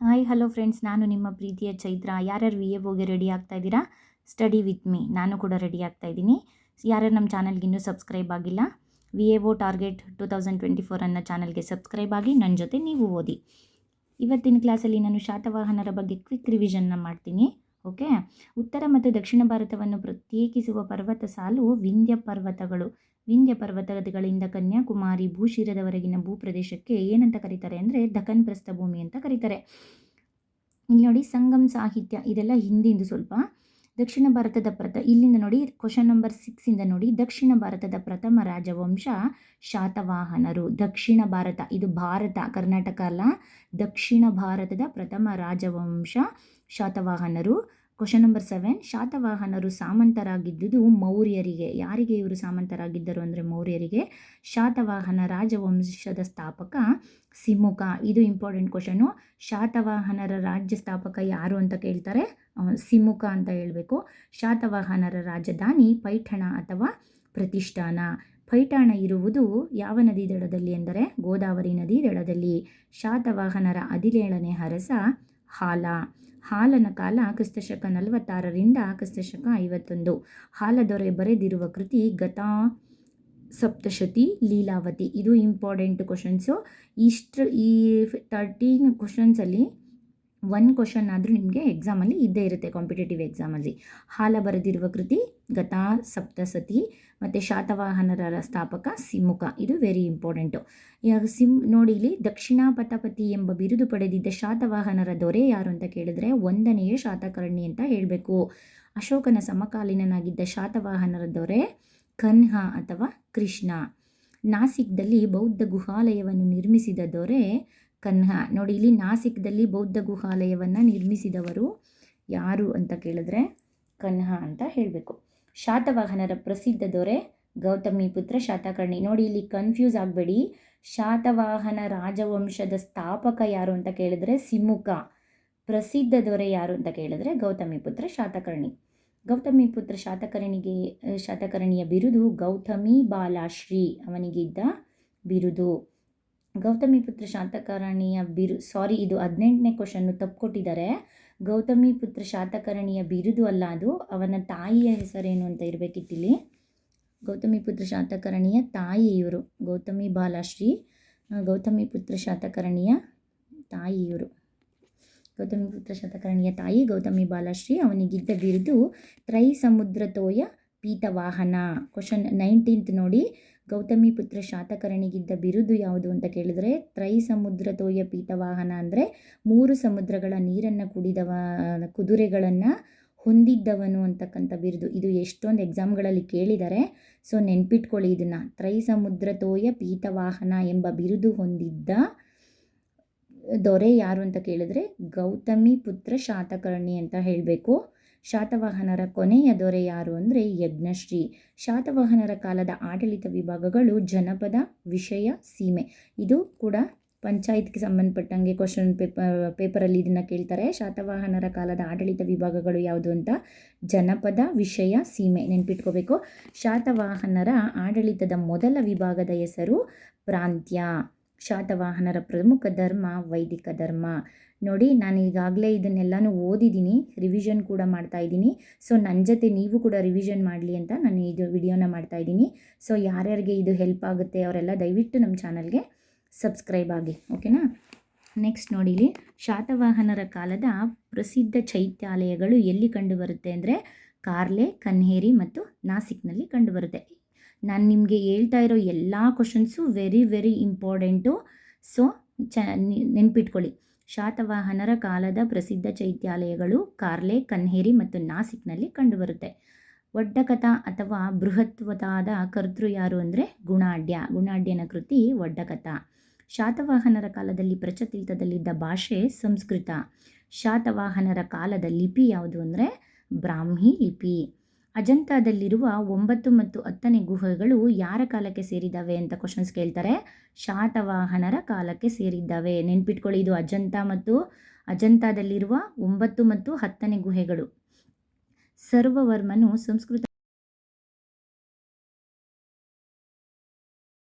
Hi hello friends, ನಾನು ನಿಮ್ಮ ಪ್ರೀತಿಯ ಚೈತ್ರ. ಯಾರ್ಯಾರು ವಿ ಎ ಓಗೆ ರೆಡಿ ಆಗ್ತಾ ಇದ್ದೀರಾ? ಸ್ಟಡಿ ವಿತ್ ಮೀ, ನಾನು ಕೂಡ ರೆಡಿ ಆಗ್ತಾ ಇದ್ದೀನಿ. ಯಾರ್ಯಾರು ನಮ್ಮ ಚಾನಲ್ಗೆ ಇನ್ನೂ ಸಬ್ಸ್ಕ್ರೈಬ್ ಆಗಿಲ್ಲ, ವಿ ಎ ಓ ಟಾರ್ಗೆಟ್ 2024 ಅನ್ನೋ ಚಾನಲ್ಗೆ ಸಬ್ಸ್ಕ್ರೈಬ್ ಆಗಿ ನನ್ನ ಜೊತೆ ನೀವು ಓದಿ. ಇವತ್ತಿನ ಕ್ಲಾಸಲ್ಲಿ ನಾನು ಶಾತವಾಹನರ ಬಗ್ಗೆ ಕ್ವಿಕ್ ರಿವಿಷನ್ನ ಮಾಡ್ತೀನಿ. ಓಕೆ, ಉತ್ತರ ಮತ್ತು ದಕ್ಷಿಣ ಭಾರತವನ್ನು ಪ್ರತ್ಯೇಕಿಸುವ ಪರ್ವತ ಸಾಲು ವಿಂಧ್ಯ ಪರ್ವತಗಳು. ವಿಂಧ್ಯ ಪರ್ವತಗಳಿಂದ ಕನ್ಯಾಕುಮಾರಿ ಭೂಶಿರದವರೆಗಿನ ಭೂಪ್ರದೇಶಕ್ಕೆ ಏನಂತ ಕರೀತಾರೆ ಅಂದರೆ ದಖನ್ ಪ್ರಸ್ಥಭೂಮಿ ಅಂತ ಕರೀತಾರೆ. ಇಲ್ಲಿ ನೋಡಿ, ಸಂಗಮ್ ಸಾಹಿತ್ಯ ಇದೆಲ್ಲ ಹಿಂದಿಂದು ಸ್ವಲ್ಪ. ದಕ್ಷಿಣ ಭಾರತದ ಇಲ್ಲಿಂದ ನೋಡಿ, ಕ್ವಶನ್ ನಂಬರ್ 6 ನೋಡಿ, ದಕ್ಷಿಣ ಭಾರತದ ಪ್ರಥಮ ರಾಜವಂಶ ಶಾತವಾಹನರು. ದಕ್ಷಿಣ ಭಾರತ, ಇದು ಭಾರತ, ಕರ್ನಾಟಕ ಅಲ್ಲ. ದಕ್ಷಿಣ ಭಾರತದ ಪ್ರಥಮ ರಾಜವಂಶ ಶಾತವಾಹನರು. Question number 7, ಶಾತವಾಹನರು ಸಾಮಂತರಾಗಿದ್ದುದು ಮೌರ್ಯರಿಗೆ. ಯಾರಿಗೆ ಇವರು ಸಾಮಂತರಾಗಿದ್ದರು ಅಂದರೆ ಮೌರ್ಯರಿಗೆ. ಶಾತವಾಹನ ರಾಜವಂಶದ ಸ್ಥಾಪಕ ಸಿಮುಕ. ಇದು ಇಂಪಾರ್ಟೆಂಟ್ ಕ್ವಶನು. ಶಾತವಾಹನರ ರಾಜ್ಯ ಸ್ಥಾಪಕ ಯಾರು ಅಂತ ಕೇಳ್ತಾರೆ, ಸಿಮುಕ ಅಂತ ಹೇಳಬೇಕು. ಶಾತವಾಹನರ ರಾಜಧಾನಿ ಪೈಠಣ ಅಥವಾ ಪ್ರತಿಷ್ಠಾನ. ಪೈಠಾಣ ಇರುವುದು ಯಾವ ನದಿ ದಡದಲ್ಲಿ ಎಂದರೆ ಗೋದಾವರಿ ನದಿ ದಡದಲ್ಲಿ. ಶಾತವಾಹನರ 17ನೇ ಅರಸ ಹಾಲ. ಹಾಲನ ಕಾಲ ಕ್ರಿಸ್ತಶಕ 46ರಿಂದ ಕ್ರಿಸ್ತಶಕ 51. ಹಾಲ ದೊರೆ ಬರೆದಿರುವ ಕೃತಿ ಗತಾ ಸಪ್ತಶತಿ ಲೀಲಾವತಿ. ಇದು ಇಂಪಾರ್ಟೆಂಟ್ ಕ್ವಶನ್ಸು. ಈ 13 ಕ್ವಶನ್ಸಲ್ಲಿ 1 ಕ್ವಶನ್ ಆದರೂ ನಿಮಗೆ ಎಕ್ಸಾಮಲ್ಲಿ ಇದ್ದೇ ಇರುತ್ತೆ, ಕಾಂಪಿಟೇಟಿವ್ ಎಕ್ಸಾಮಲ್ಲಿ. ಹಾಲ ಬರೆದಿರುವ ಕೃತಿ ಗತಾ ಸಪ್ತಸತಿ ಮತ್ತು ಶಾತವಾಹನರ ಸ್ಥಾಪಕ ಸಿಮುಕ. ಇದು ವೆರಿ ಇಂಪಾರ್ಟೆಂಟು. ಇವಾಗ ನೋಡಿ, ಇಲ್ಲಿ ದಕ್ಷಿಣಾಪಥಪತಿ ಎಂಬ ಬಿರುದು ಪಡೆದಿದ್ದ ಶಾತವಾಹನರ ದೊರೆ ಯಾರು ಅಂತ ಕೇಳಿದ್ರೆ 1ನೇ ಶಾತಕರ್ಣಿ ಅಂತ ಹೇಳಬೇಕು. ಅಶೋಕನ ಸಮಕಾಲೀನನಾಗಿದ್ದ ಶಾತವಾಹನರ ದೊರೆ ಕನ್ಹ ಅಥವಾ ಕೃಷ್ಣ. ನಾಸಿಕ್ದಲ್ಲಿ ಬೌದ್ಧ ಗುಹಾಲಯವನ್ನು ನಿರ್ಮಿಸಿದ ದೊರೆ ಕನ್ಹ. ನೋಡಿ, ಇಲ್ಲಿ ನಾಸಿಕ್ದಲ್ಲಿ ಬೌದ್ಧ ಗುಹಾಲಯವನ್ನು ನಿರ್ಮಿಸಿದವರು ಯಾರು ಅಂತ ಕೇಳಿದ್ರೆ ಕನ್ಹ ಅಂತ ಹೇಳಬೇಕು. ಶಾತವಾಹನರ ಪ್ರಸಿದ್ಧ ದೊರೆ ಗೌತಮಿಪುತ್ರ ಶಾತಕರ್ಣಿ. ನೋಡಿ, ಇಲ್ಲಿ ಕನ್ಫ್ಯೂಸ್ ಆಗಬೇಡಿ. ಶಾತವಾಹನ ರಾಜವಂಶದ ಸ್ಥಾಪಕ ಯಾರು ಅಂತ ಕೇಳಿದ್ರೆ ಸಿಮುಕ. ಪ್ರಸಿದ್ಧ ದೊರೆ ಯಾರು ಅಂತ ಕೇಳಿದ್ರೆ ಗೌತಮಿಪುತ್ರ ಶಾತಕರ್ಣಿ. ಗೌತಮಿಪುತ್ರ ಶಾತಕರ್ಣಿಯ ಬಿರುದು ಗೌತಮಿ ಬಾಲಾಶ್ರೀ, ಅವನಿಗಿದ್ದ ಬಿರುದು. ಗೌತಮಿಪುತ್ರ ಶಾತಕರ್ಣಿಯ ಇದು 18ನೇ ಕ್ವಶನ್ನು ತಪ್ಪು ಕೊಟ್ಟಿದ್ದಾರೆ. ಗೌತಮಿಪುತ್ರ ಶಾತಕರ್ಣಿಯ ಬಿರುದು ಅಲ್ಲ, ಅದು ಅವನ ತಾಯಿಯ ಹೆಸರೇನು ಅಂತ ಇರಬೇಕಿತ್ತಿಲ್ಲಿ. ಗೌತಮಿಪುತ್ರ ಶಾತಕರ್ಣಿಯ ತಾಯಿ ಇವರು ಗೌತಮಿ ಬಾಲಾಶ್ರೀ. ಗೌತಮಿಪುತ್ರ ಶಾತಕರ್ಣಿಯ ತಾಯಿ ಇವರು. ಗೌತಮಿಪುತ್ರ ಶಾತಕರ್ಣಿಯ ತಾಯಿ ಗೌತಮಿ ಬಾಲಾಶ್ರೀ. ಅವನಿಗಿದ್ದ ಬಿರುದು ತ್ರೈಸಮುದ್ರತೋಯ ಪೀತವಾಹನ. ಕ್ವಶನ್ 19 ನೋಡಿ, ಗೌತಮಿಪುತ್ರ ಶಾತಕರ್ಣಿಗಿದ್ದ ಬಿರುದು ಯಾವುದು ಅಂತ ಕೇಳಿದ್ರೆ ತ್ರೈಸಮುದ್ರತೋಯ ಪೀತವಾಹನ ಅಂದರೆ 3 ಸಮುದ್ರಗಳ ನೀರನ್ನು ಕುಡಿದವ ಕುದುರೆಗಳನ್ನು ಹೊಂದಿದ್ದವನು ಅಂತಕ್ಕಂಥ ಬಿರುದು. ಇದು ಎಷ್ಟೊಂದು ಎಕ್ಸಾಮ್ಗಳಲ್ಲಿ ಕೇಳಿದ್ದಾರೆ, ಸೊ ನೆನ್ಪಿಟ್ಕೊಳ್ಳಿ ಇದನ್ನು. ತ್ರೈಸಮುದ್ರತೋಯ ಪೀತವಾಹನ ಎಂಬ ಬಿರುದು ಹೊಂದಿದ್ದ ದೊರೆ ಯಾರು ಅಂತ ಕೇಳಿದ್ರೆ ಗೌತಮಿಪುತ್ರ ಶಾತಕರ್ಣಿ ಅಂತ ಹೇಳಬೇಕು. ಶಾತವಾಹನರ ಕೊನೆಯ ದೊರೆ ಯಾರು ಅಂದರೆ ಯಜ್ಞಶ್ರೀ. ಶಾತವಾಹನರ ಕಾಲದ ಆಡಳಿತ ವಿಭಾಗಗಳು ಜನಪದ, ವಿಷಯ, ಸೀಮೆ. ಇದು ಕೂಡ ಪಂಚಾಯತ್ಗೆ ಸಂಬಂಧಪಟ್ಟಂಗೆ ಕ್ವಶನ್ ಪೇಪರಲ್ಲಿ ಇದನ್ನು ಕೇಳ್ತಾರೆ. ಶಾತವಾಹನರ ಕಾಲದ ಆಡಳಿತ ವಿಭಾಗಗಳು ಯಾವುದು ಅಂತ ಜನಪದ, ವಿಷಯ, ಸೀಮೆ ನೆನ್ಪಿಟ್ಕೋಬೇಕು. ಶಾತವಾಹನರ ಆಡಳಿತದ ಮೊದಲ ವಿಭಾಗದ ಹೆಸರು ಪ್ರಾಂತ್ಯ. ಶಾತವಾಹನರ ಪ್ರಮುಖ ಧರ್ಮ ವೈದಿಕ ಧರ್ಮ. ನೋಡಿ, ನಾನು ಈಗಾಗಲೇ ಇದನ್ನೆಲ್ಲನೂ ಓದಿದ್ದೀನಿ, ರಿವಿಷನ್ ಕೂಡ ಮಾಡ್ತಾ ಇದ್ದೀನಿ. ಸೊ ನನ್ನ ಜೊತೆ ನೀವು ಕೂಡ ರಿವಿಷನ್ ಮಾಡಲಿ ಅಂತ ನಾನು ಇದು ವಿಡಿಯೋನ ಮಾಡ್ತಾ ಇದ್ದೀನಿ. ಸೊ ಯಾರ್ಯಾರಿಗೆ ಇದು ಹೆಲ್ಪ್ ಆಗುತ್ತೆ ಅವರೆಲ್ಲ ದಯವಿಟ್ಟು ನಮ್ಮ ಚಾನಲ್ಗೆ ಸಬ್ಸ್ಕ್ರೈಬ್ ಆಗಿ, ಓಕೆನಾ. ನೆಕ್ಸ್ಟ್ ನೋಡಿ, ಇಲ್ಲಿ ಶಾತವಾಹನರ ಕಾಲದ ಪ್ರಸಿದ್ಧ ಚೈತ್ಯಾಲಯಗಳು ಎಲ್ಲಿ ಕಂಡುಬರುತ್ತೆ ಅಂದರೆ ಕಾರ್ಲೆ, ಕನ್ಹೇರಿ ಮತ್ತು ನಾಸಿಕ್ನಲ್ಲಿ ಕಂಡುಬರುತ್ತೆ. ನಾನು ನಿಮಗೆ ಹೇಳ್ತಾ ಇರೋ ಎಲ್ಲ questions very very important. So ನೆನ್ಪಿಟ್ಕೊಳ್ಳಿ. ಶಾತವಾಹನರ ಕಾಲದ ಪ್ರಸಿದ್ಧ ಚೈತ್ಯಾಲಯಗಳು ಕಾರ್ಲೆ, ಕನ್ಹೇರಿ ಮತ್ತು ನಾಸಿಕ್ನಲ್ಲಿ ಕಂಡುಬರುತ್ತೆ. ಒಡ್ಡಕಥ ಅಥವಾ ಬೃಹತ್ವತಾದ ಕರ್ತೃ ಯಾರು ಅಂದರೆ ಗುಣಾಢ್ಯ. ಗುಣಾಢ್ಯನ ಕೃತಿ ಒಡ್ಡಕಥ. ಶಾತವಾಹನರ ಕಾಲದಲ್ಲಿ ಪ್ರಚಲಿತದಲ್ಲಿದ್ದ ಭಾಷೆ ಸಂಸ್ಕೃತ. ಶಾತವಾಹನರ ಕಾಲದ ಲಿಪಿ ಯಾವುದು ಅಂದರೆ ಬ್ರಾಹ್ಮಿ ಲಿಪಿ. ಅಜಂತಾದಲ್ಲಿರುವ 9 ಮತ್ತು 10ನೇ ಗುಹೆಗಳು ಯಾರ ಕಾಲಕ್ಕೆ ಸೇರಿದ್ದಾವೆ ಅಂತ ಕ್ವಶನ್ಸ್ ಕೇಳ್ತಾರೆ. ಶಾತವಾಹನರ ಕಾಲಕ್ಕೆ ಸೇರಿದ್ದಾವೆ. ನೆನ್ಪಿಟ್ಕೊಳ್ಳಿ, ಇದು ಅಜಂತಾದಲ್ಲಿರುವ 9 ಮತ್ತು 10ನೇ ಗುಹೆಗಳು. ಸರ್ವವರ್ಮನು ಸಂಸ್ಕೃತ